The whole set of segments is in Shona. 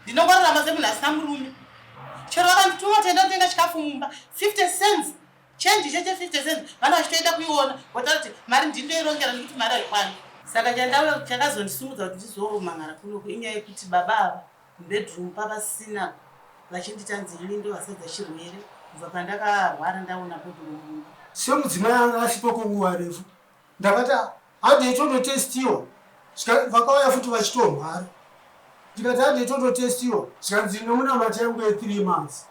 Ndinongwarira mazemunhu asina murume. Chero vakandituma tenda kutenga chikafu mumba 50 cents. Change cheche 50 cents. Vana vachitoenda kuiona. Votaura kuti mari ndindoirongera nekuti mari haikwana. Saka chakazondisumudza kuti ndizorumangara kunoku inyaya yekuti baba ava mubedroom pavasina vachinditanzi ini ndo vasadza chirwere kubva pandakarwara ndaona bodhoro. Semudzimai anga asipo kwenguva refu. Ndakati handi itondotestiwa. Vakauya futi vachitomhara. Ndikati handi itondotestiwa. Zvikanzi nomuna mati yangu ye3 months.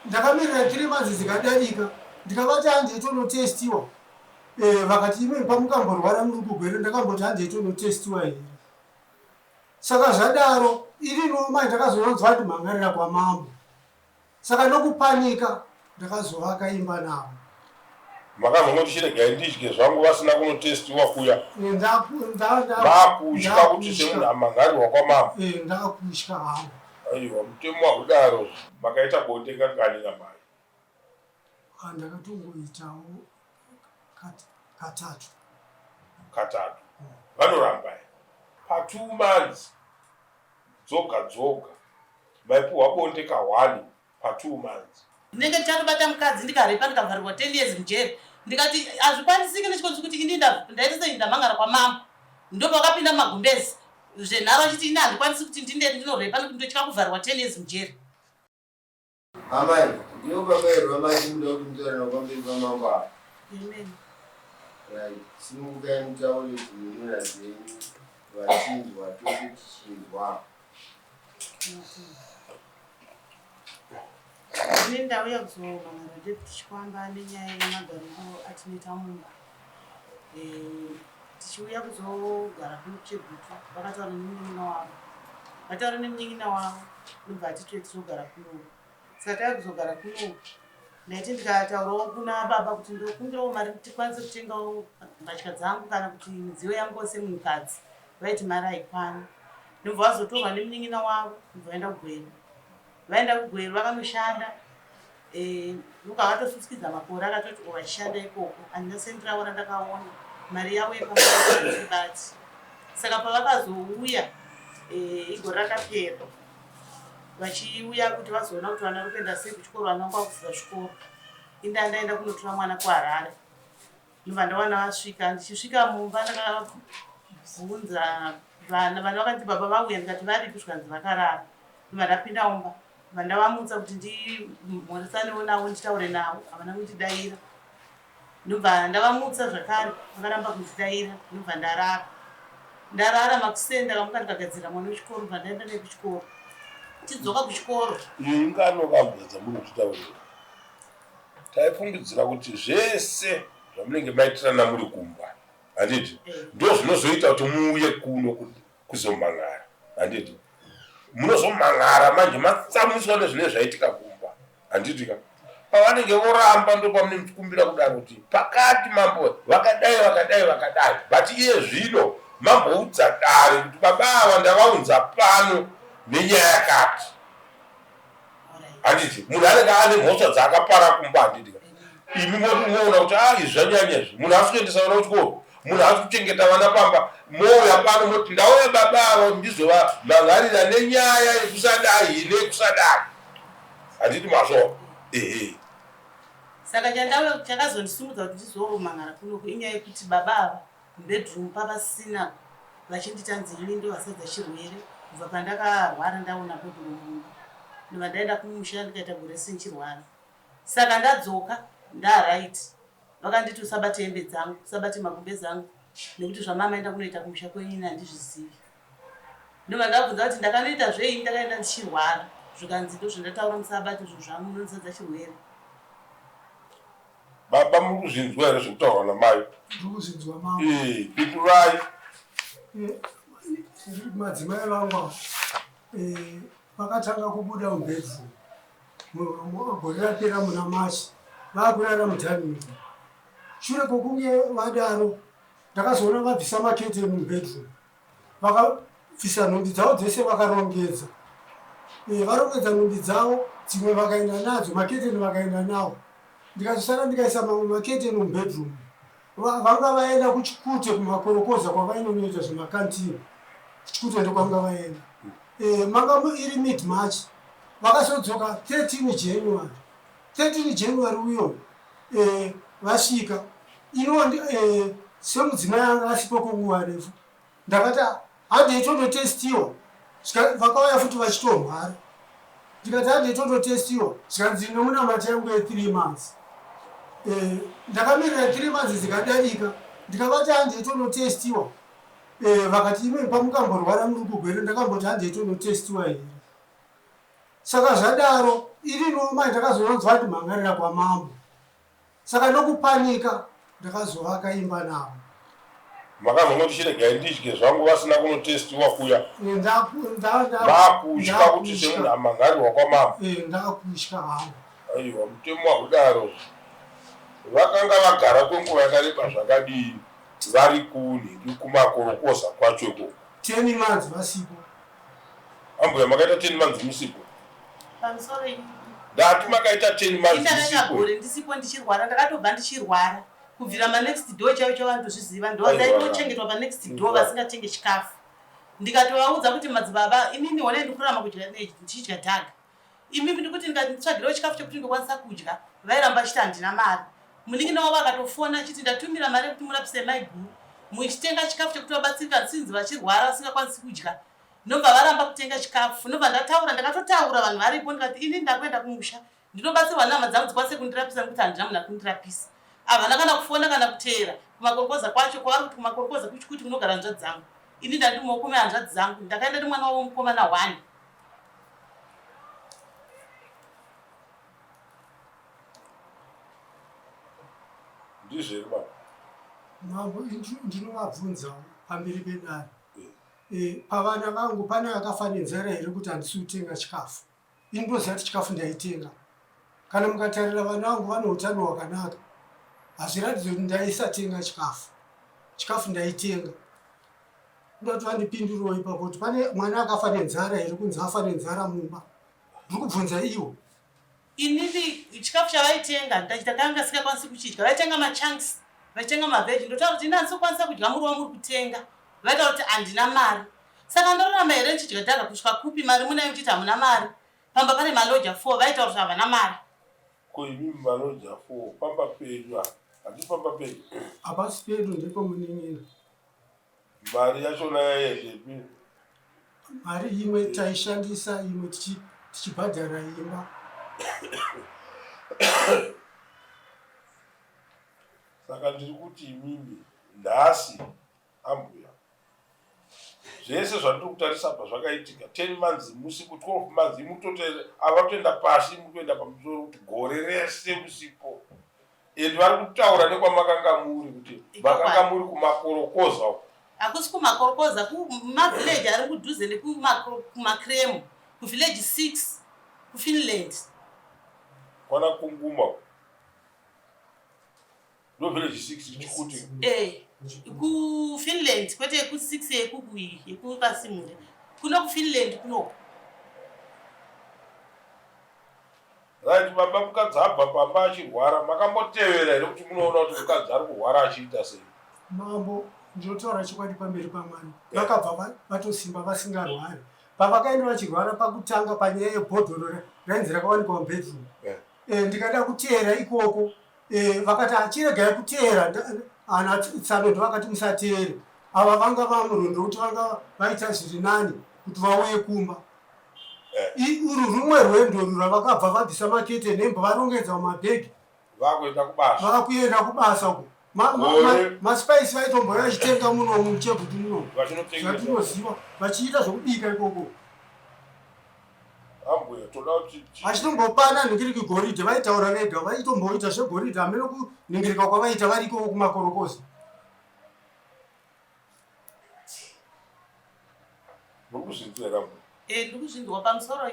Ndakamirira 3 months zikadarika. Ndikavati handi itondotestiwa. Vakati ime pamukamborwara muri kugwera ndakamboti handi itondotestiwa here. Saka zvadaro iri noma ndakazonzwa kuti mhangarira kwamambo. Saka nokupanika ndakazovaka imba navo. Makazongoti chiregai ndidye zvangu vasina kunotestiwa kuya. Ndakutya kuti semunhu amhangarirwa kwamambo. Ndakutya hangu. Aiwa, mutemo wakudaro makaita bonde kangani namai? Ndakatongoitawo katatu. Katatu. Vanoramba pa 2 months dzoga maipuhwa bonde ka1 pa 2 months. Ndinenge ndichatobata mukadzi ndikarepa ndikavharirwa 10 years mujeri. Ndikati hazvikwanisiki nechikonzi kuti ini ndaita sendamhangara kwamambo. Ndopakapinda magumbezi. Zvenharo achiti ini handikwanisi kuti ndinorepa nekuti ndotyira kuvharirwa 10 years mujeri. Amai, ndinopabairwa mati muda kuti mutorana kwamberi kwamambo apa. Amen. Right. Simukai mutaure zvinunura zvenyu vachinzwa tose tichinzwa. Ine ndauya kuzomhangara ndeti tichikwamba nenyaya yemagariro atinoita mumba. Tichiuya kuzogara kuno kuChegutu vakataura nemunyin'ina wavo. Vataura nemunyin'ina wavo ndobva atitwe tizogara kuno. Saka tauya kuzogara kuno. Ndaiti ndikataurawo kuna baba kuti ndokumbirawo mari kuti tikwanise kutengawo mbatya dzangu kana kuti midziyo yangu semunhukadzi. Vaiti mari haikwana. Ndobva vazotorwa nemunyin'ina wavo ndobva vaenda kuGweru. Vaenda kuGweru vakanoshanda. Luka vakatosusikidza makore akatoti vachishanda ikoko. Handina sendi ravo randakaona. Mari yavo yekamabati. Saka pavakazouya igore rakapera. Vachiuya kuti vazoona kuti vana vanoenda sei kuchikoro, vana vangu vakuvhura zvikoro. Ndaenda kunotora mwana kuHarare. Ndobva ndawana vasvika. Ndichisvika mumba ndakabvunza vana vakati baba vauya, ndikati varipi, zvikanzi vakarara. Ndobva ndapinda mumba. Ndobva ndavamutsa kuti ndimhorisanewo navo nditaure navo. Havana kundidaira. Ndobva ndavamutsa zvakare, vakaramba kundidaira. Ndobva ndarara makuseni ndakamuka ndikagadzira mwana wechikoro. Ndobva ndaenda naye kuchikoro. Tidzoka kuchikoro. Ingano kambudza munotitaurira. Taifungidzira kuti zvese zvamunenge maitirana muri kumba, handiti? Ndo zvinozoita kuti muuye kuno kuzomhangara, handiti? Munozomhangara manje matsamuswa nezvine zvaitika kumba, handiti ka? Pavanenge voramba ndo pamunekumbira kudaro kuti pakati mambo vakadai. But iye zvino mamboudza dare kuti baba ava ndavaunza pano nenyaya yakati. Handiti? Munhu anenge ane mhosva dzakapara kumba, handiti? Imi moona kuti izvi zvanyanya izvi. Munhu asi kuendesa vana kuchikoro. Munhu asi kuchengeta vana pamba. Mouya pano moti ndauya baba avo ndizovamhangarira nenyaya yekusadai nekusadai. Handiti mazvo? Saka chakazondisumudza kuti ndizorumangara kunoku inyaya yekuti baba ava mubedroom pavasina vachinditanzi ini ndo vasadza chirwere kubva pandakarwara ndaona bodhoro mumba. Ndobva ndaenda kumusha ndikaita gore sinchirwara. Saka ndadzoka ndaraiti. Vakanditi usabate hembe dzangu, usabate magumbezi angu nekuti zvamama enda kunoita kumusha kwenyu handizvizivi. Ndobva ndabvunza kuti ndakanoita zvei ndakaenda ndichirwara. Zvikanzi ndo zvandataura musabate zvinhu zvangu munosadza chirwere. Baba muri kuzvinzwa here zvekutaurwa namai? Ndikuzvinzwa mama. Pikurai. Madzimai vangu vakatanga kubuda mubedroom. Gore rapera muna Machi. Vakurara mutanhini. Shure kwokunge vadaro, ndakazoona vabvisa maketeni mubedroom. Vakabvisa nhumbi dzavo dzese vakarongedza. Varongedza nhumbi dzavo, dzimwe vakaenda nadzo, maketeni vakaenda nawo. Ndikazosara ndikaisa mamwe maketeni mubedroom. Vanga vaenda kuchikute kumakorokoza kwavainonoita zvemakantini. Kuchikute ndokwanga vaenda. manga iri mid March vakazodzoka 13 January 13 January uyo vasvika ino semudzimai anga asipo kwenguva refu ndakati handei tondotestiwa vakauya futi vachitomhara ndikati handei tondotestiwa zvikanzi nomunamati yangu ye3 months ndakamirira 3 months dzikadarika ndikavati handei tondotestiwa vakati ime pamukamborwara muri kugwere ndakamboti handei tondotestiwa here saka zvadaro iri noma ndakazononzwa kuti mhangarira kwamambo saka nokupanika ndakazovaka imba navo makazongoti chiregai ndidye zvangu vasina kunotestiwa kuya vakutya kuti semunhu amhangarirwa kwamambo ndakutya hangu aiwa mutemo wakudaro vakanga vagara kwenguva yakareba zvakadii vari kuni kumakorokoza kwacho ikoko 10 months vasipo ambuya makaita 10 months musipo pamusoro ndati makaita 10 months ndisipo ndichirwara ndakatobva ndichirwara kubvira manext door chaivo chavandozviziva ndodaitochengetwa panext door vasingatenge chikafu ndikatovaudza kuti madzibaba inini honai ndikurama kudya ndichidya dhaga imi ndikuti ndikatsvagirawo chikafu chekuti ndokwanisa kudya vairamba achiti handina mari muningi navo vakatofona achiti ndatumira mari yekuti murapise maiguru muchitenga chikafu chekuti vabatsirika sinzi vachirwara vasingakwanisi kudya nobva varamba kutenga chikafu nobva ndataura ndakatotaura vanhu varipo ndikati ini ndakuenda kumusha ndinobatsirwa nhama dzangu dzikwanise kundirapisa nekuti handina munhu akundirapisa havana kana kufona kana kuteera kumakorokoza kwacho kwavari kuti kumakorokoza kuchikuti kunogara hanzvadzi dzangu ini ndandimoko mehanzvadzi dzangu ndakaenda nemwana wavo mukomana 1 ndizveri baba mambo ndinovabvunzawo pamberi pedare pavana vangu pane akafa nenzara here kuti handisi kutenga chikafu ini ndoziva kuti chikafu ndaitenga kana mukatarira vana vangu vane utano hwakanaka hazviratidzi kuti ndaisatenga chikafu ndaitenga ndoti vandipinduriwo ipapo kuti pane mwana akafa nenzara here kunzi afa nenzara mumba ndiri kubvunza iwo inini chikafu chavaitenga ndakanga singakwanisi kuchidya vaitenga machanks vaitenga mavheji ndotaura kuti ini handisokwanisa kudya muriwo muri kutenga vaitaura kuti handina mari saka ndorarama here ndichidya dhaga kusvika kupi mari munai muchiti hamuna mari pamba pane maloja 4 vaitaura kuti havana mari koimi maloja 4 pamba pedu handi pamba pedu hapasi pedu ndipo munin'ina mari yachona yaendepi mari imwe taishandisa imwe tichibhadhara imba saka ndiri kuti imimi nhasi ambuya zvese zvandiri kutarisa pa zvakaitika 10 months musipo 12 months imutotere ava kutoenda pasi mutoenda pamusoro kuti gore rese musipo endi vari kutaura nekwamakanga muri kuti makanga muri kumakorokoza hakusi kumakorokoza kumavhileji ari kudhuze nekumakremu kuvhileji 6 kufinland kwana kunguma ndo village 6 chikuti kufinland kwete yeku6 yekukasimure kuno kufinland kuno right baba mukadzi abva pamba achirwara makambotevera here kuti munoona kuti mukadzi ari kurwara achiita sei mambo ndinotaura chokwadi pamberi pamwari vakabva vatosimba vasingarwari pavakaenda vachirwara pakutanga panyaya yebhodhoro rainzi rakawanikwa mubedroom ndikada kuteera ikoko vakati achiregai kuteera ana tsanondo vakati musateere ava vanga vamurondo kuti vanga vaita zviri nani kuti vauye kumba uru rumwe rwendo rwavakabva vabvisa makete nemba varongedza mumabhegi vakuenda kubasa uko masipaisi vaitomboya vachitenga munomu muchegutu munomu zvatinoziva vachiita zvokubika ikoko vachitombopana nhingiriki goridhe vaitaura vega vaitomboita zvegoridhe hamene kunhingirika kwavaita vari ikoko kumakorokoza ndikuzvinzwa pamusoro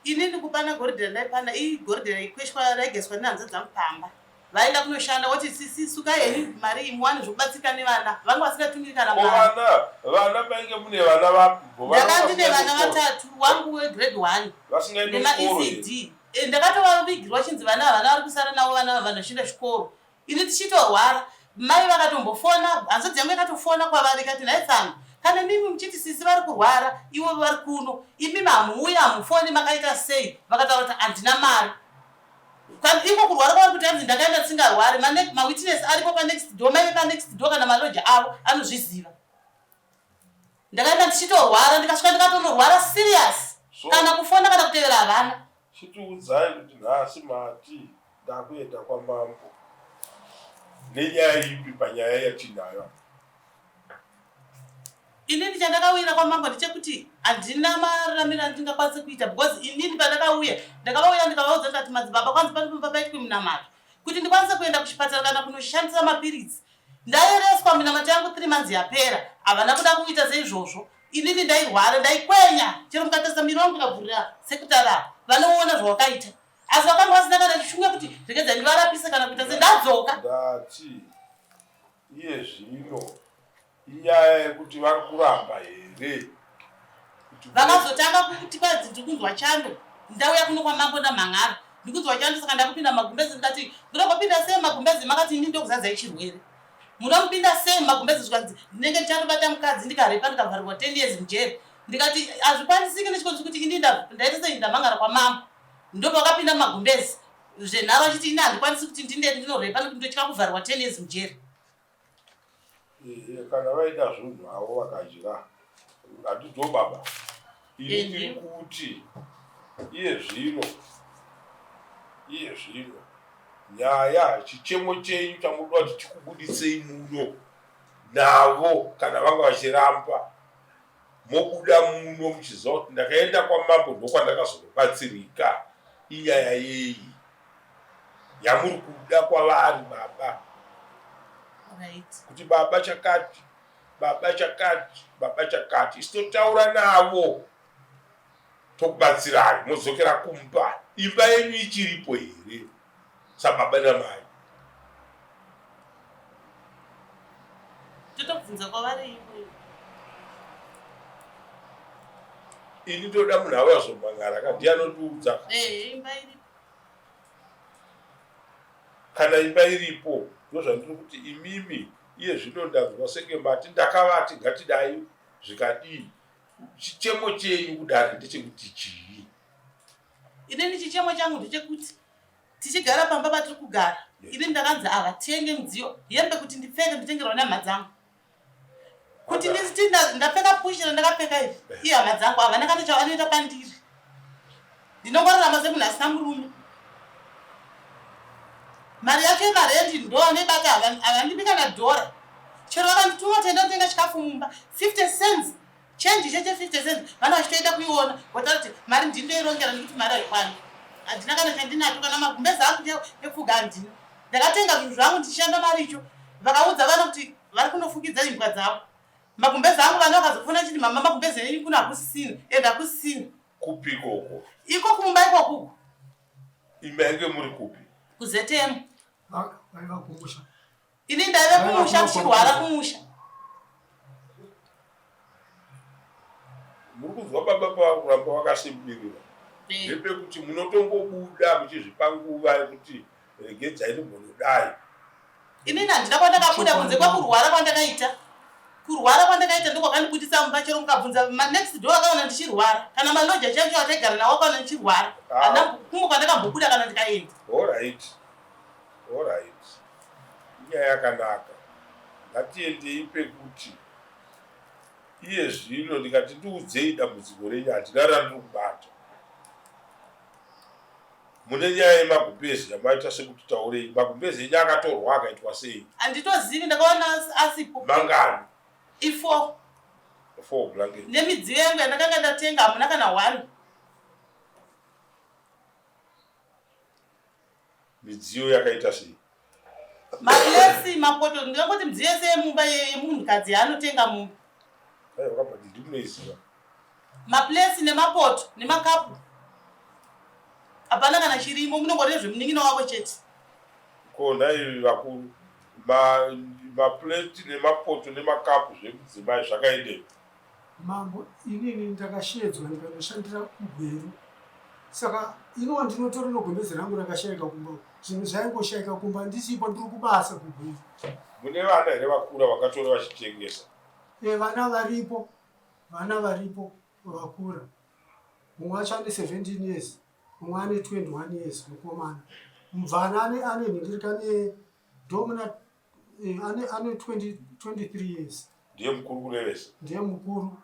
ini ndikupana goridhe ndaipana igoridhe raikweshwa raigeswa nehanza dzamupamba vaenda kunoshanda wati sisuka heni mari imwani zvokubatsika nevana vanga vasingatumikana vana painge mune vana vapi ndakandine vana 3 wangu wegrade 1 nemaecd ndakatovavigirwa chinzi vana havana vari kusara navo vana vanoshinda chikoro ini tichitorwara mai vakatombofona hanzodzi yangu yakatofona kwavari ikati nhaitsanga kana mimi muchiti sisi vari kurwara ivo vari kuno imi hamuuya hamufoni makaita sei vakataura kuti handina mari iko kurwara kwavari kuti hanzi ndakaenda ndisingarwari mawitness aripo panext door maive panext door kana maloja avo anozviziva ndakaenda ndichitorwara ndikasvika ndikatonorwara serious kana kufona kana kutevera havana chitiudzai kuti nhasi mati ndakuenda kwamambo nenyaya ipi panyaya yatinayo inini chandakawira kwamambo ndechekuti handina mararamiro andingakwanise kuita because inini pandakauya ndakavauya ndikavaudza ndikati madzibaba kwanzi panopamba paitwe munamato kuti ndikwanise kuenda kuchipatara kana kunoshandisa mapiritsi ndaireswa minamato yangu 3 months yapera havana kuda kuita seizvozvo inini ndairwara ndaikwenya chero mukatarisa miri wangu ndikavhurira sekutara vanoona zvawakaita asi vakanga vasina kana chishunga kuti ndikadza ndivarapise kana kuita sendadzoka ndati iye zvino inyaya yekuti vari kuramba here vakazotanga kuti kwadzi ndikunzwa chando ndauya kuno kwamambo ndamhan'ara ndikunzwa chando saka ndakupinda magumbezi ndikati ndinongopinda sei magumbezi makati ini ndokuzadzai chirwere munomupinda sei magumbezi zvikanzi ndinenge ndichandobata mukadzi ndikarepa ndikavharirwa 10 years mujeri ndikati hazvikwanisiki nechikonzi kuti ini ndaita sei ndamhan'ara kwamambo ndopakapinda magumbezi zvenharo achiti ini handikwanisi kuti ndinorepa nekuti ndotya kuvharirwa 10 years mujeri kana vaida zvinhu havo vakadya hatidzo baba ini ndiri kuti iye zvino nyaya chichemo chenyu chamuda kuti chikubudisei muno navo kana vanga vachiramba mobuda muno muchiziva kuti ndakaenda kwamambo ndokwandakazobatsirika inyaya yeyi yamuri kuda kwavari baba kuti baba chakati isitotaura navo tokubatsirai mozokera kumba imba yenyu ichiripo here sababa namai totobvunza kwavari ini toda munhu avo yazomhan'ara kadi anotiudza imba iripo kana imba iripo ndozvandiri kuti imimi iye zvino ndanzwa senge mati ndakavati ngatidai zvikadii chichemo chenyu kudari ndechekuti chii inini chichemo changu ndechekuti tichigara pamba patiri kugara ini ndakanzi avatenge mudziyo hembe kuti ndipfeke nditengerwa nehama dzangu kuti ndisiti ndapfeka pushira ndakapfeka ivi iye hama dzangu havana kana chavanoita pandiri ndinongorarama semunhu asina murume mari yacho yemarendi ndo nebata havandipi kana dhora chero vakandituma tenda kutenga chikafu mumba 50 cents change cheche 50 cents vana vachitoenda kuiona votaura kuti mari ndindoirongera nekuti mari haikwani handina kana chandinato kana magumbezi angu ekufuga handina ndakatenga zvinhu zvangu ndichishanda mari icho vakaudza vana kuti vari kunofukidza imbwa dzavo magumbezi angu vana vakazofona chiti mama magumbezi enyu kuno hakusisina ende hakusisina kupi ikoko iko kumba ikokuko imba yange muri kupi kuzetemu vaiva kumusha ini ndaive kumusha muchirwara kumusha muri kunzwa baba pakuramba vakasimbirira ndepekuti munotongobuda muchizvipa nguva yekuti regedzai ndimbonodai inini handina kwandakabuda kunze kwekurwara kwandakaita kurwara kwandakaita ndokwakandibudisa mumba chero mukabvunza manext door akaona ndichirwara kana maloja chacho ataigara nawo akaona ndichirwara handina kumwe kwandakambobuda kana ndikaenda allright inyaya yakanaka ngatiendei pekuti iye zvino ndikati ndiudzei dambudziko renyu handina randiri kubata mune nyaya yemagumbezi yamaita sekuti taurei magumbezi enyu akatorwa akaitwa sei handitozivi ndakaona asipo mangani i4 blanket nemidziyo yangu yandakanga ndatenga hamuna kana 1 midziyo yakaita sei maplesi mapoto ndingangoti midziyo yese yemumba yemunhukadzi yaanotenga mumba wakabati ndimunoiziva maplesi nemapoto nemakapu hapana kana chirimo munongori nezvemunin'ino wako chete kona ivi vakuru mapleti nemapoto nemakapu zvekudzimai zvakaendei mambo inini ndakashedzwa ndikanoshandira kugweru saka inowa ndinotori nogombezi rangu rakashayika kumba zvinhu zvaingoshayika kumba ndisipo ndiri kubasa kugweru mune vana here vakura vakatora vachitengesa Vana varipo vakura. Mumwe wacho ane 17 years, mumwe ane 21 years mukomana. Mubvana ane nhindirikane domina ane 23 years. Ndiye mukuru kurevesa. Ndiye mukuru.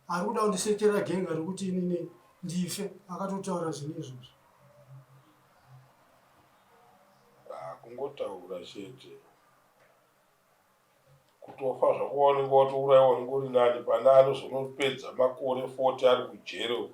Ari kuda kundisekera genga rekuti inini ndife, akatotaura zvinhu izvozvo. Kungotaura chete. Kutofa zvakuona ngoti urayiwa ngori nani pana anozonopedza makore 40 ari kujero.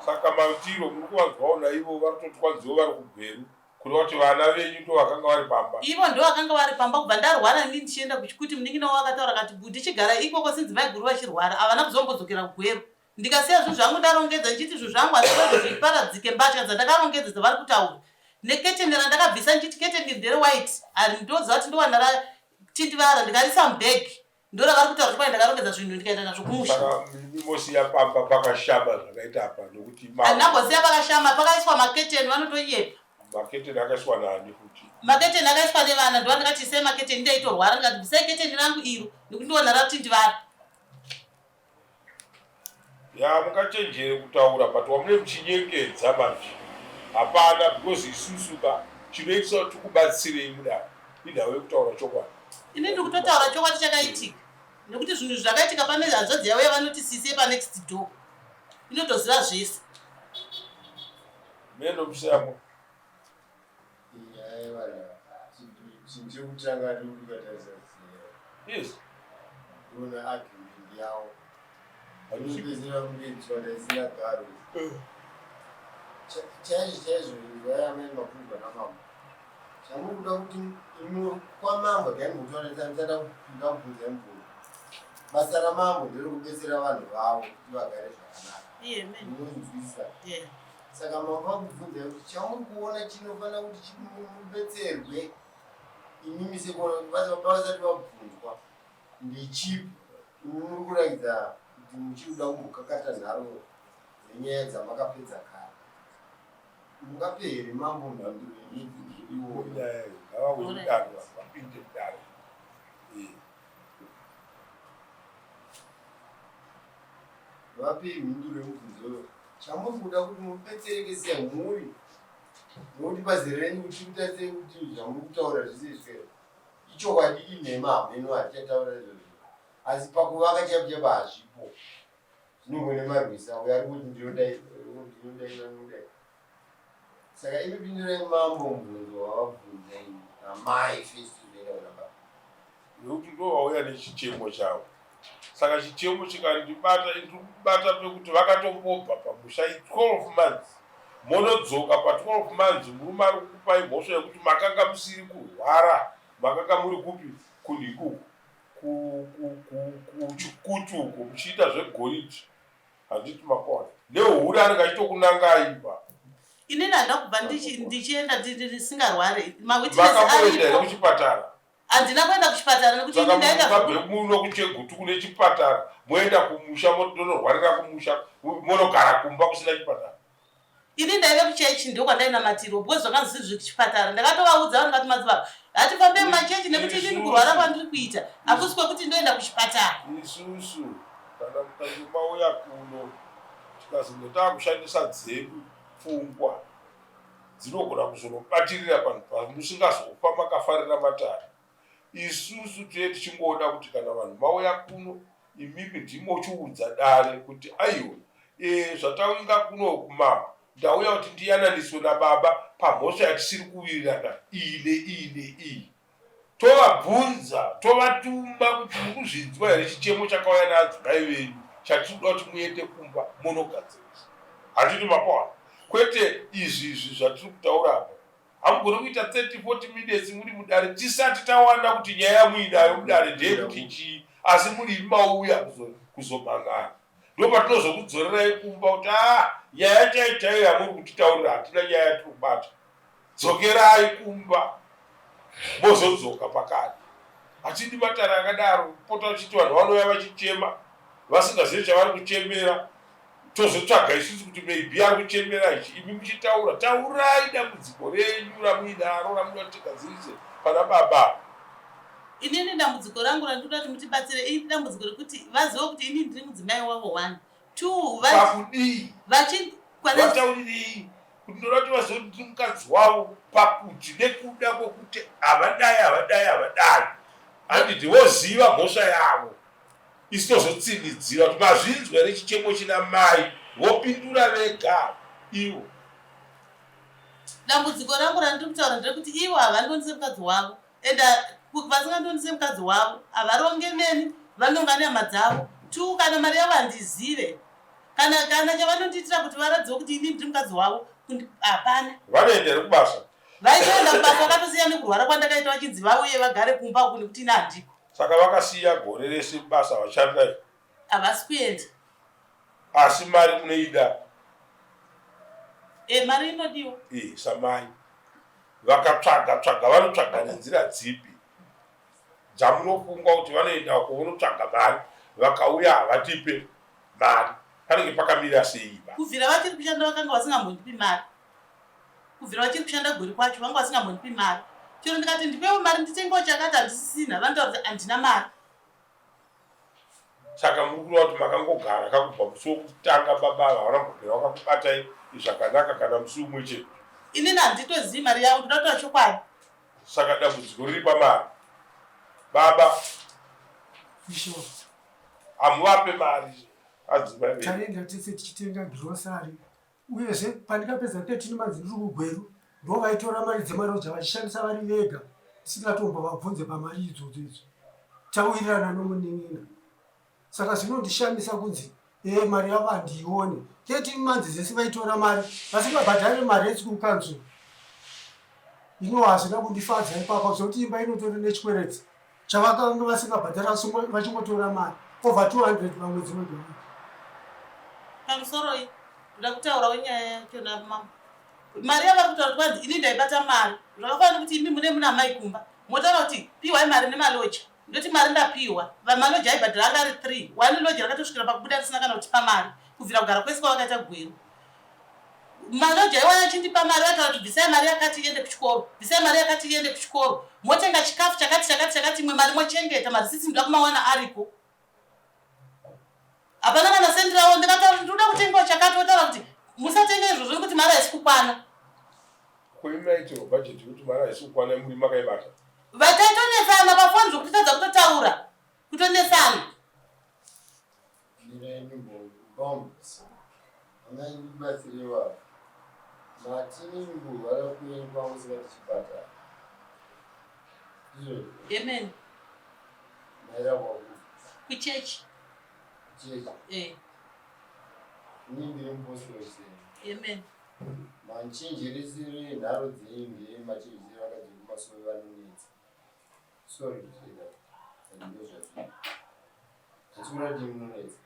Saka mavitiro muri kuvanzwaona ivo varikutotwadziwo vari kubveru kureva kuti vana venyu ndo vakanga vari pamba. Ivo ndo vakanga vari pamba kubva ndarwara ini ndichienda kuchikuti munin'ina wavo akataura kati ndichigara ikoko sinzi mai guru vachirwara havana kuzombodzokera kugweru. Ndikasiya zvinhu zvangu ndarongedza ndichiti zvinhu zvangu hazvikozo zviparadzike mbatya dzandakarongedza dzavari kutaura. Neketeni randakabvisa ndichiti keteni ndere white ari ndoziva kuti ndowana ratindivara ndikarisa mubhegi. Ndo ravari kutaura kuti kwai ndakarongedza zvinhu ndikaenda nazvo kumusha. Saka mimosiya pamba pakashama zvakaita apa nokuti handambosiya pakashama pakaiswa maketeni vanotoyepa. Maketeni akaiswa nani kuti? Maketeni akaiswa nevana ndo vandakati sei maketeni ndaitorwara ndikati bvisai keteni rangu iro nekuti ndiwana ratindivara. Ya mungachenjere kutaura but wamune muchinyengedza manje. Hapana because isusuka chinoitisa kuti kubatsirei mudaro. Indawo yekutaura chokwadi. Ini ndikutotaura chokwadi chakaitika. Nekuti zvinhu zvakaitika pane hanzvadzi yavo yavanoti sise panext door. Inotoziva zvese. Meno musiyamo. Yes. Una argument yao. Anizibizira mungitswa ndezina garo. Chaizvo vayamene makumba namama. Chamukuda kuti inu kwamambo ndiyani ndada kupinda kubvunza mvura. Basa ramambo nderokubetsera vanhu vavo kuti vagare zvakanaka. Munonzwisa. Saka mambo akubvunza kuti chamuri kuona chinofana kuti chimubetserwe inimi sekuona kuti vasati vabvunzwa ndechipi muri kuratidza kuti muchida kumbokakata nharo nenyaya dzamakapedza kare. Mungapere mambo mhanduro vape mhinduro yemubvunzo chamuri kuda kuti mubetsereke semhuri nokuti pazere renyu kuchikutasei kuti zvamuri kutaura zvese izvozvo ichokwadi inhema hameno hatichataura izvozvo asi pakuvaka chaipo hazvipo zvinongone marwisa uyo ari kuti ndinodai. Saka inopindura mambo mubvunzo wavabvunzai amai festiverauraba nokuti ndo vauya nechichemo chavo. Saka chichemo chikandibata ndikubata pekuti vakatombobva pamusha 12 months. Monodzoka pa12 months murume ari kukupai mhosva yekuti makanga musiri kurwara, makanga muri kupi kundikuku kuchikutu uko muchiita zvegoridhe handiti makona nehuri anenge achitokunangai pa. Inini handina kubva ndichienda ndisingarwari. Makaenda kuchipatara. Handina kuenda kuchipatara nekuti ini ndaenda muno kuchegutu kune chipatara moenda kumusha monorwarira kumusha monogara kumba kusina chipatara. Ini ndaive kuchechi ndiko kwandainamatiro because zvakanzi kuchipatara ndakatovaudza vanhu vati madzibaba hatifambe mumachechi nekuti inini kurwara kwandiri kuita hakusi kwekuti ndoenda kuchipatara. Isusu kana mukange mauya kuno tikazonge taakushandisa dzedu pfungwa dzinogona kuzonobatirira panhu pamusingazofa makafarira matare. Isusu tiye tichingoda kuti kana vanhu mauya kuno imimi ndimochiudza dare kuti aiwa zvataunga kuno kumama ndauya kuti ndiyananiswe nababa pamhosva yatisiri kuwirirana iyi. Tovabvunza tovatuma kuti mukuzvinzwa here chichemo chakauya naadzimai venyu chatinoda kuti muende kumba monogadzirisa. Hatiti mapawana kwete izvi zvatiri kutaura apa. Hamugoni kuita 30-40 minutes muri mudare tisati tawana kuti nyaya muinayo mudare ndeyekuti chii asi muri mauya kuzomhangana. Ndo patinozokudzorerai kumba kuti nyaya chaichaiyo yamuri kutitaurira hatina nyaya yatiri kubata. Dzokerai kumba mozodzoka pakati. Hatidi matare akadaro pota uchiti vanhu vanouya vachichema vasingazivi chavari kuchemera tozotsvaga isusu kuti maybe ari kuchemera ichi imi muchitaura taurai dambudziko renyu ramuinaro ramuda tigadzirise pana baba. Inini dambudziko rangu randinoda kuti mutibatsire ini dambudziko rekuti vazive kuti ini ndiri mudzimai wavo 1 2 pakudii vataurirei kuti ndoda kuti vazive kuti ndiri mukadzi wavo pakuti nekuda kwokuti havadai handiti voziva mhosva yavo isi tozotsinidzira kuti mazvinzwa nechichemo china mai vopindura vega ivo. Dambudziko rangu randiri kutaura nderekuti ivo havandionise mukadzi wavo ende vasingandionise mukadzi wavo havaronge neni vanonga nehama dzavo 2 kana mari yavo handizive kana chavanondiitira kuti varadziwe kuti ini ndiri mukadzi wavo hapana. Vanoendere kubasa vaitoenda kubasa vakatosiya nekurwara kwandakaita vachinzi vauye vagare kumba uku nekuti ine handiko. Saka vakasiya gore rese basa vachandai havasi kuenda. Asi mari munoida. Mari inodiwa. Samai vakatsvaga vanotsvaga nenzira dzipi dzamunofunga kuti vanoenda kunotsvaga mari vakauya havatipe mari panenge pakamira sei? Kubvira vachiri kushanda vakanga vasingambondipi mari. Kubvira vachiri kushanda gori kwacho vanga vasingambondipi mari. Chero ndikati ndipewo mari nditengewo chakati handisisina vantaura kuti handina mari. Saka muri kureva kuti makangogara kakubva musi wokutanga baba vavanambogera vakakubatai zvakanaka kana musi umwe chete. Inini handitozivi mari yavo ndoda kutora chokwadi. Saka dambudziko riri pamari. Baba hamuvape mari adzimai taenda tese tichitenga girosari uyezve pandikapedza 13 months ndiri kugweru ndo vaitora mari dzemaroja vachishandisa vari vega tisingatombo vabvunze pamari idzodzo idzo tawirirana nomunin'ina. Saka zvinondishamisa kunzi mari yavo handiione 13 months dzese vaitora mari vasingabhadhare mari yeschool council. Ino hazvina kundifadza ipapa zvokuti imba inotora nechikweredzi chavakanga vasingabhadhara vachingotora mari over 200 pamwedzi wega. Pamusoro iyi ndoda kutaura wenyaya yachona mama. Mari yavari kutaura kuti kwanzi ini ndaibata mari zvakafanira kuti imi muna mai kumba motaura kuti piwai mari nemaloja ndoti mari ndapiwa vamaloja aibhadhara anga ari 3 1 loja rakatosvikira pakubuda risina kana kutipa mari kubvira kugara kwese kwavakaita gweru. Maloja iwana achindipa mari vataura kuti bvisai mari yakati iende kuchikoro bvisai mari yakati iende kuchikoro motenga chikafu chakati imwe mari mochengeta marisiti ndoda kumawana ariko. Hapana kana sendi ravo ndikataura ndoda kutengawo chakati votaura kuti musatenge izvozvo nekuti mari haisi kukwana. Kuimaitirwa bhajeti kuti mari haisi kukwana muri makaibata. Vatatonesana pafoni zvokutotadza kutotaura kutonesana. Amaibatsirewa matingu varakuendwa usingati chipatara. Amen. Mairawa Kuchechi. Chechi. Nindiri mupositosi. Amen. Manchenjeresere nharo dzenyu machenjeresere vakadzi kumasoro vanonetsa. Sorry kucheda. Ndozvazvo. Achikura kuti munonetsa.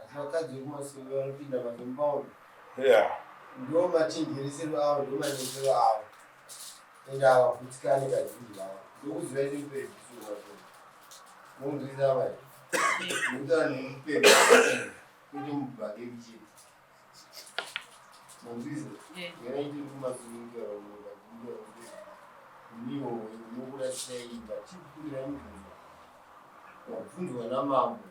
Asi vakadzi kumasoro vanopinda mazombawo. Ndo machenjeresero avo ndo manetsero avo. Enda avavhutikane kazhinji vavo. Ndokuziva ise kuperi kusoro vacho. Munzwisa vai. Mutana nemuperi. Kuti mubhage kucheta. Munzwisa. Ngena iti kumasoro niwo unokura sei vachikurira mubvunzo. Wabvunzwa namambo.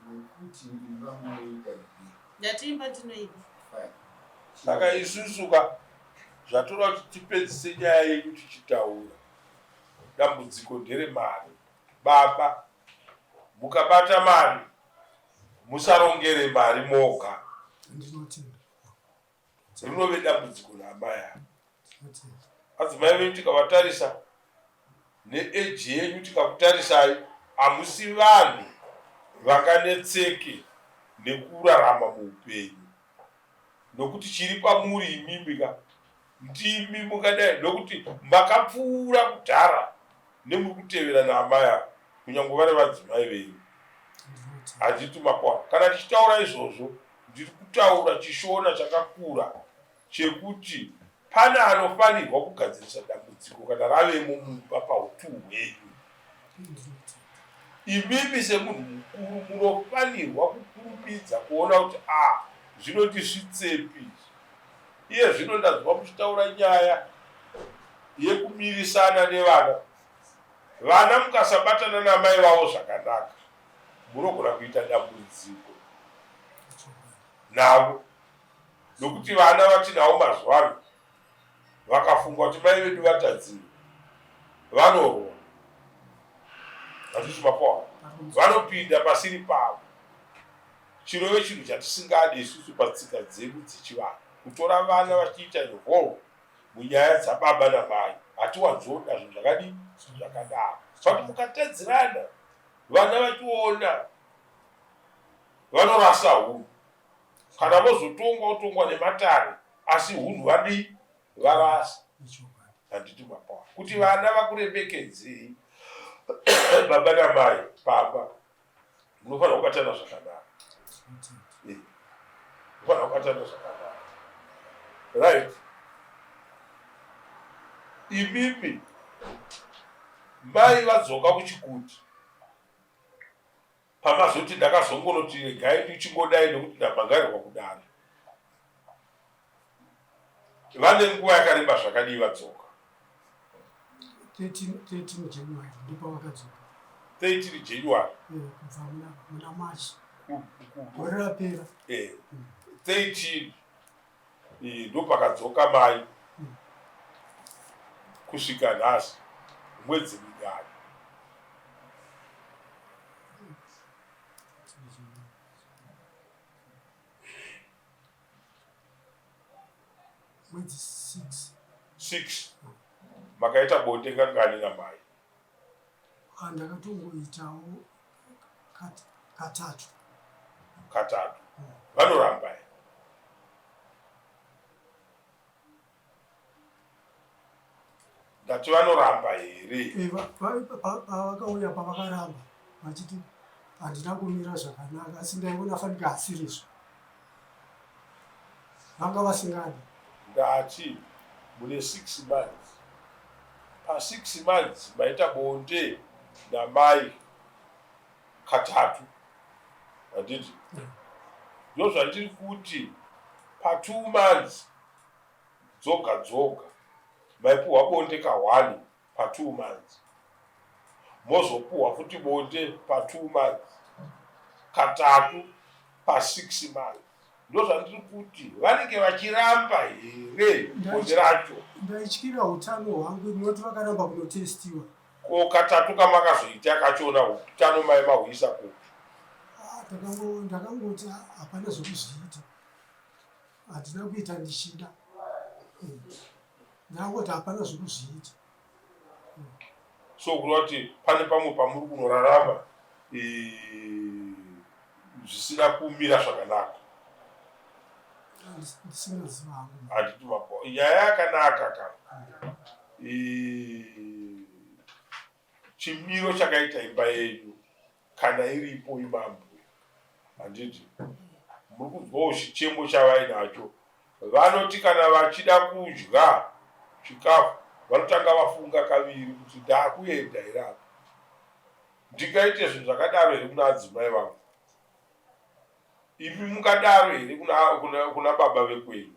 Nokuti imba munoita ipi. Ndatimba tinoipa. Saka isusuka zvatoda kuti tipedzise nyaya yenyu tichitaura. Dambudziko nderemari. Baba mukabata mari musarongere mari moga. Rinove dambudziko naamai avo. Adzimai venyu tikavatarisa neeji yenyu tikakutarisai hamusi vanhu vakanetseke nekurarama muupenyu. Nokuti chiri pamuri imimika ndimi mukadai nokuti makapfuura kudhara nemuri kutevera naamai avo kunyange vari vadzimai venyu. Handiti makwana. Kana tichitaura izvozvo ndiri kutaura chishona chakakura chekuti pana anofanirwa kugadzirisa dambudziko kana ravemo mumba pautu hwenyu. Imimi semunhu mukuru munofanirwa kukurumidza kuona kuti zvinoti zvitsepi. Iye zvino ndazwa muchitaura nyaya yekumirisana nevana. Vana mukasabatana namai vavo zvakanaka, munogona kuita dambudziko navo. Nokuti vana vatinawo mazuvano vakafunga kuti mai vedu vatadzirwa, vanorohwa. Hazvisi mapoa, vanopinda pasiri pavo. Chirove chinhu chatisingadi isusu patsika dzedu dzechivanhu, kutora vana vachiita involve munyaya dzababa namai. Hatiwadzoda zvinhu zvakadii zvakadaro. Saka mukatadzirana, vana vachiona vanorasa hunhu. Kana vozotongwa nematare, asi hunhu vadii varasa. Handiti mapoa. Kuti vana vakurembekedzei baba namai pamba, munofanira kubatana zvakanaka. Munofanira kubatana zvakanaka. Right. Imimi mai vadzoka kuchikuti, pamazoti ndakazongonoti regai ndichingodai nekuti ndamhangarirwa kudaro. Vane nguva yakareba zvakadii vadzoka? 13 January ndipo vakadzoka. 13 January. Kubva muna March. Gore rapera. 13 ndo pakadzoka mai. Kusvika nhasi mwedzi mingani? Mwedzi 6. Makaita bonde ngangani namai? Ndakatongoitawo katatu. Vanoramba here? Ndati vanoramba here? Pavakauya pavakaramba vachiti handina kumira zvakanaka, asi ndaiona fanika hasirizvo. Vanga vasingadi. Ndati mune 6 months. Pa6 months maita bonde namai katatu. Handiti? Ndo zvandiri kuti pa2 months dzoga maipuhwa bonde ka1 pa2 months. Mozopuhwa futi bonde pa2 months. Katatu pa6 months. Ndo zvandiri kuti vanenge vachiramba here bonde racho. Ndaityira utano hwangu, noti vakaramba kunotestiwa. Ko katatu kamakazoita kachona utano mai mahuisa kupi? Ndakangoti hapana zvokuzviita, handina kuita ndichida. Ndakangoti hapana zvokuzviita. So kuti pane pamwe pamuri kunorarama zvisina kumira zvakanaka. Ndisingaziva hangu. Handiti mapoa. Nyaya yakanaka ka. Chimiro chakaita imba yenyu kana iripo imambo. Handiti muri kunzwawo chichemo chavainacho. Vanoti kana vachida kudya chikafu vanotanga vafunga kaviri kuti ndakuenda here apa. Ndingaite zvinhu zvakadaro here kuna adzimai vangu? Imi mungadaro here kuna baba vekwenyu?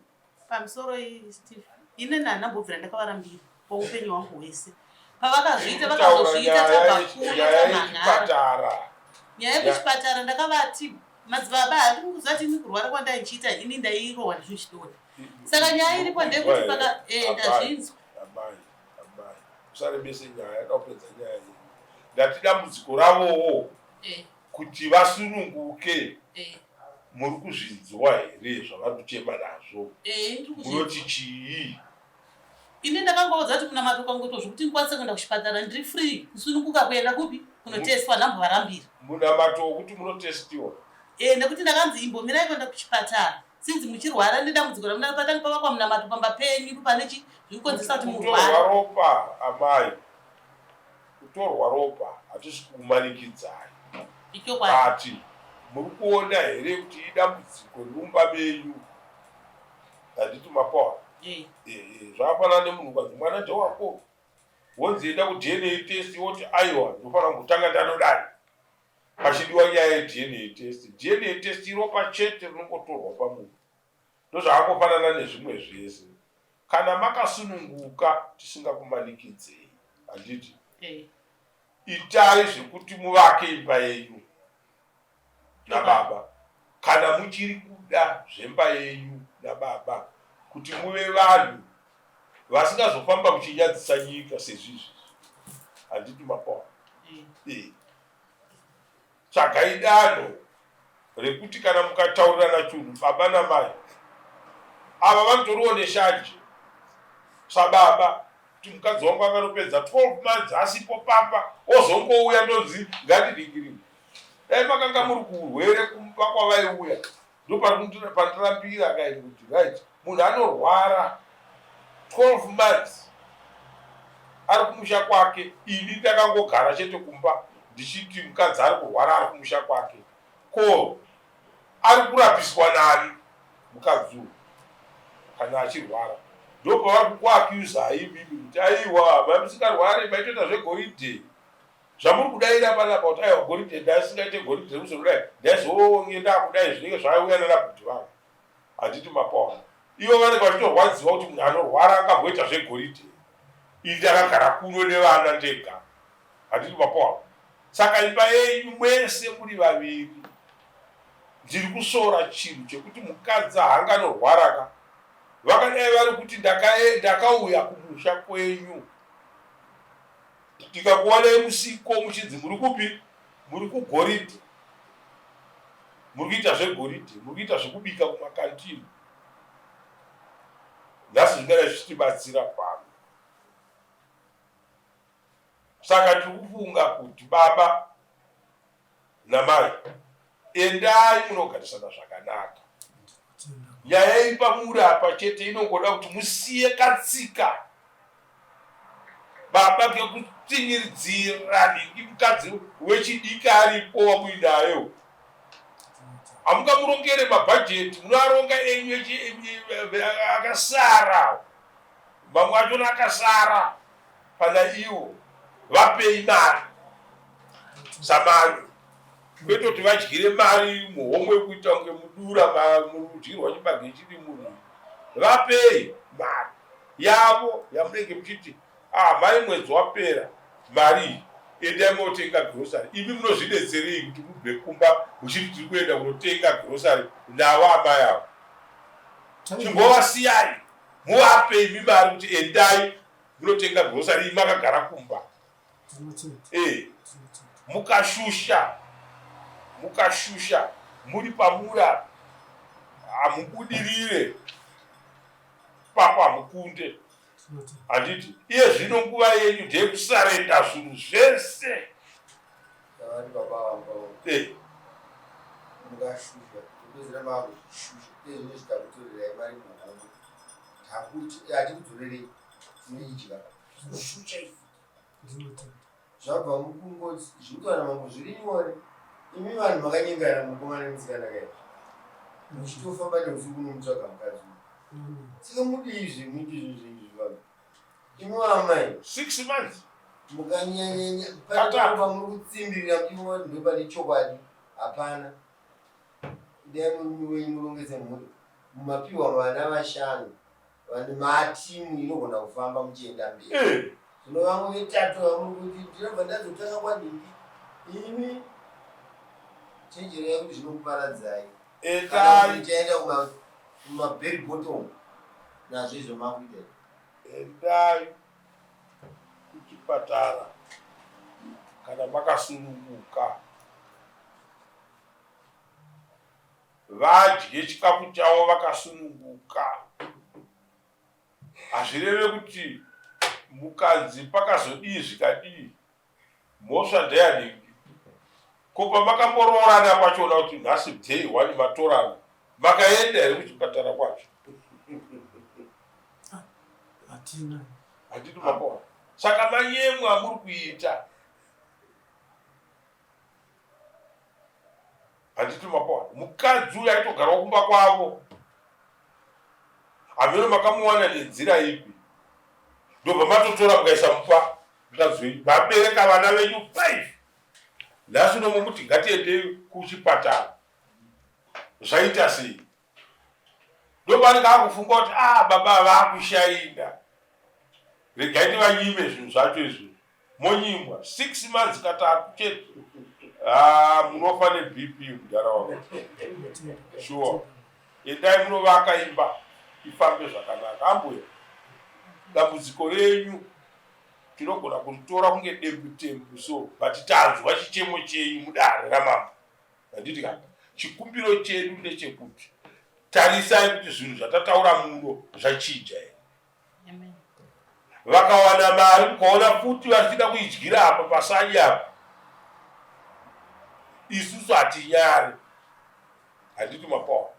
Pamusoro Steve, ine ndandambobvira ndakavarambira paupenyu hwangu hwese. Pavakazviita vakazozviita tabva nyaya yekuchipatara ndakavati madzibaba hati mukuzati imi kurwara kwandainchiita ini ndairohwa ndizvichidoni. Saka nyaya iripo ndekuti paka ndazvinzwa. Amai, usarembese nyaya, yakapedza nyaya iyi. Ndati dambudziko ravowo kuti vasununguke. Muri kuzvinzwa here zvavanochema nazvo? Munoti chii? Ine ndakangoudza kuti munamato kwangu zvekuti ndikwanise kuenda kuchipatara ndiri free kusununguka kuenda kupi kunotestwa ndambovarambira. Munamato wokuti munotestiwa? Nekuti ndakanzi imbomirai kuenda kuchipatara. Sinzi muchirwara nedambudziko ramunapata pavakwa munamato pamba penyu pane chi zvikukonzesa kuti murware. Kutorwa ropa amai. Kutorwa ropa hatisi kumanikidzai. Ati muri kuona here kuti idambudziko rirumba menyu? Handiti mapoa. Zvakafanana nemunhu kwanzi mwana ndewako. Wonzi enda kuDNA test woti aiwa ndofanira kutanga ndanodai. pachidiwa nyaya yeDNA test. DNA test ropa chete rinongotorwa pamunhu, ndozvakangofanana nezvimwe zvese. Kana makasununguka tisingakumanikidzei, handiti itai zvekuti muvake imba yenyu nababa, kana muchiri kuda zvemba yenyu nababa, kuti muve vanhu vasingazofamba muchinyadzisa nyika sezvizvi, handiti mapawa. Tsvagai danho rekuti kana mukataurirana chinhu baba namai, ava vanotoriwo neshanje sababa, kuti mukadzi wangu akanopedza 12 months asipo pamba, ozongouya ndonzi ngatidingirire. Dai makanga muri kuurwere kumba kwavaiuya, ndopandirambira akaita kuti right, munhu anorwara 12 months ari kumusha kwake, ini ndakangogara chete kumba ndichiti mukadzi ari kurwara ari kumusha kwake. Ko ari kurapiswa nani mukadzi uyu kana achirwara? Ndopavari kuakyuzai bibi kuti aiwa mamusingarwari maitoita zvegoridhe zvamuri kudaira panapa, kuti aiwa goridhe ndaisingaite goridhe musodai ndaizongenda kudai zvinenge zvaiuya nanabhuti vangu, handiti mapawa. Ivo vanenge vachitorwadziwa kuti munhu anorwara angamboita zvegoridhe. Ini ndakagara kuno nevana ndega, handiti mapawa. Saka imba yenyu mwese muri vaviri, ndiri kusora chinhu chekuti mukadzi haanganorwaraka. Vakadai vari kuti ndakauya kumusha kwenyu, tikakuonai musiko muchinzi muri kupi? Muri kugoridhe, muri kuita zvegoridhe, muri kuita zvekubika kumakantini. Nhasi zvingadai zvichitibatsira pano. Saka tiri kufunga kuti baba namai, endai munogarisana zvakanaka. Nyaya ipamuri apa chete inongoda kuti musiye katsika. Baba ngekutinyiridzira ningi mukadzi wechidiki aripo wamuinayo. Hamungamurongere mabhajeti, munoaronga enyu akasara. Mamwe achona akasara pana iwo. Vapei mari samari, kwete kuti vadyire mari muhomwe kuita kunge mudura murudyirwa chibage chiri munhu. Vapei mari yavo yamunenge muchiti mai mwedzi wapera mari endai motenga grocery. Imi munozvidetserei kuti mubve kumba muchiti tiri kuenda kunotenga grocery navo amai avo? Chimbovasiyai, muvapei imi mari kuti endai munotenga grocery, imi makagara kumba. Mukashusha muri pamura, hamubudirire papa mukunde, handiti? Iye zvino nguva yenyu ndeyekusarenda zvinhu zvese. Mukashusha kupedzera makushusha izvi zvitakutorirai mari muhomwe takuti hatikudzorerei tinoidya kushusha ifu zvabva mukungoti zvirikutana mambo zviri nyore. Imi vanhu makanyengana mukomana nemusikana kai muchitofamba neusiku nomutsvaga mukadzi saka mudii zvemuiti izvo zvinhu zvivanu? Imi vamai 6 months mukanyanyanya patapa muri kutsimbirira kuti imwe ndopane chokwadi. Hapana, idai wenyu murongedze mhuri mumapiwa vana 5 vanhu matimu inogona kufamba muchienda mberi. Zvino vamwe vetatu vamuri kuti ndinobva ndazotanga kwadingi. Imi chenjerei kuti zvinokuparadzai. Kana muchaenda kumabheri bottom nazvo izvo makuita. Endai kuchipatara kana makasununguka, vadye chikafu chavo vakasununguka. Hazvireve kuti mukadzi pakazodii zvikadii mhosva ndeyanhingi. Ko pamakamboroorana pachona kuti nhasi day 1 matorana, makaenda here kuchipatara kwacho? Hatina. Handiti mapawa. Saka manyemwa muri kuita, handiti mapawa. Mukadzi uyu aitogara kumba kwavo, hameno makamuwana nenzira ipi? Ndobva matotora mukaisa mupa mukadzi wenyu, mabereka vana venyu 5. nhasi unomu kuti ngatiende kuchipatara zvaita sei ndopani kakufunga kuti baba vakushaina regai ndivanyime zvinhu zvacho izvi monyimwa 6 months katatu chete munofa neBP mudharaunda sure endai munovaka imba ifambe zvakanaka ambuya dambudziko renyu tinogona kuritora kunge dembu so but tanzwa chichemo chenyu mudare ramama handiti kana chikumbiro chedu ndechekuti tarisai kuti zvinhu zvatataura muno zvachinja here vakawana mari mukaona futi vachichida kuidyira apa pasanyi apa isusu hatinyari handiti mapawa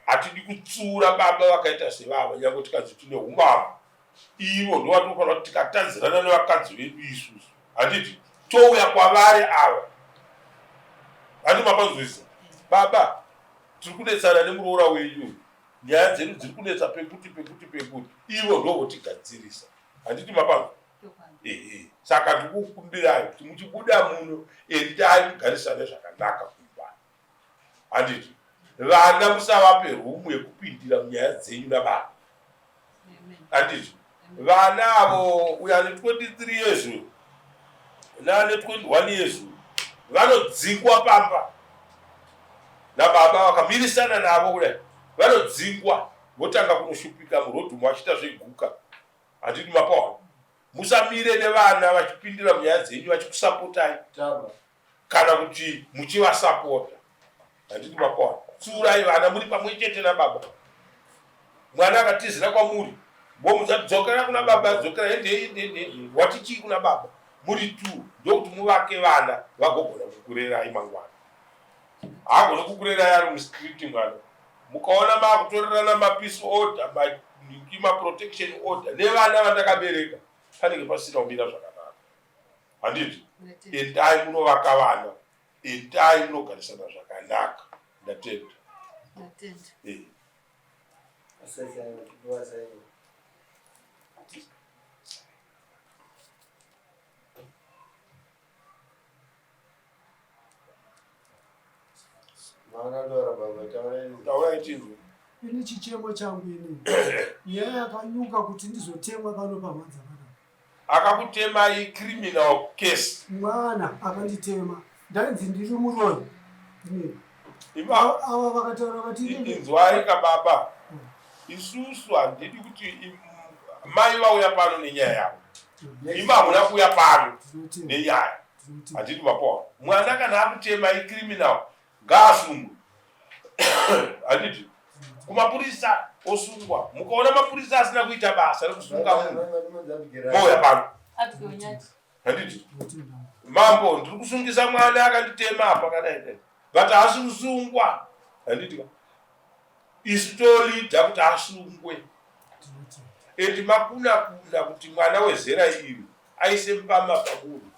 hatidi kutsura baba vakaita sevava nyange tikanzi tine umama ivo ndo vatofanira kuti tikatadzirana nevakadzi vedu isusu handiti touya kwavari ava handi mapanzwisa baba tiri kudetsana nemuroora wenyu nyaya dzedu dziri kunetsa pekuti ivo ndo votigadzirisa handiti mapanzwa saka ndikukumbirai kuti muchibuda muno endai mugarisane zvakanaka kumba handiti vana musavape rumu yekupindira munyaya dzenyu nababa handiti vana avo uyo ane 23 years neane 21 years vanodzingwa pamba nababa vakamirisana navo kudai vanodzingwa votanga kunoshupika murodhumu vachiita zveguka handiti mapawa musamire nevana vachipindira munyaya dzenyu vachikusapotai kana kuti muchivasapota handiti mapawa tsurai vana muri pamwe chete nababa mwana akatizira kwamuri bomudzadzokera kuna baba dzokera ende wati chii kuna baba muri 2 ndokuti muvake vana vagogona kukurerai mangwana hagona kukurerai ari mustreet mwana mukaona makutorerana mapeace order maprotection order nevana vandakabereka panenge pasina kumira zvakanaka handiti endai munovaka vana endai munogarisana zvakanaka ndatenda ini chichemo changu ini nyaya yakanyuka kuti ndizotemwa pano pamanza panapa akakutemai criminal case mwana akanditema ndainzi ndiri muroyi ava vakataura vati inzwai kababa isusu handidi kuti mai vauya pano nenyaya yavo ima hamuna kuuya pano nenyaya handidi mapawa mwana kana akutemai criminal ngaasungwe handiti kumapurisa osungwa mukaona mapurisa asina kuita basa rekusunga munhu mouya pano handiti mambo ndiri kusungisa mwana akanditema apa kadaidai but haasi kusungwa handiti isu tolidha kuti asungwe eti makuna kuti mwana wezera iri aise mbama pamunhu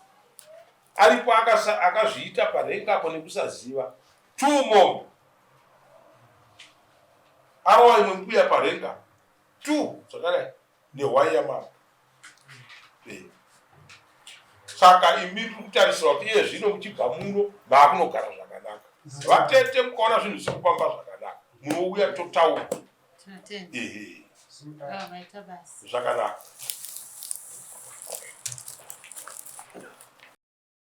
aripo akazviita parengapo nekusaziva tumo arowa imwe mbuya parenga zvakadai nehwaiya mama saka imi kutarisira kuti iye zvino muchibva muno maakunogara zvakanaka vatete mukaona zvinhu zvikufamba zvakanaka munouya totaura zvakanaka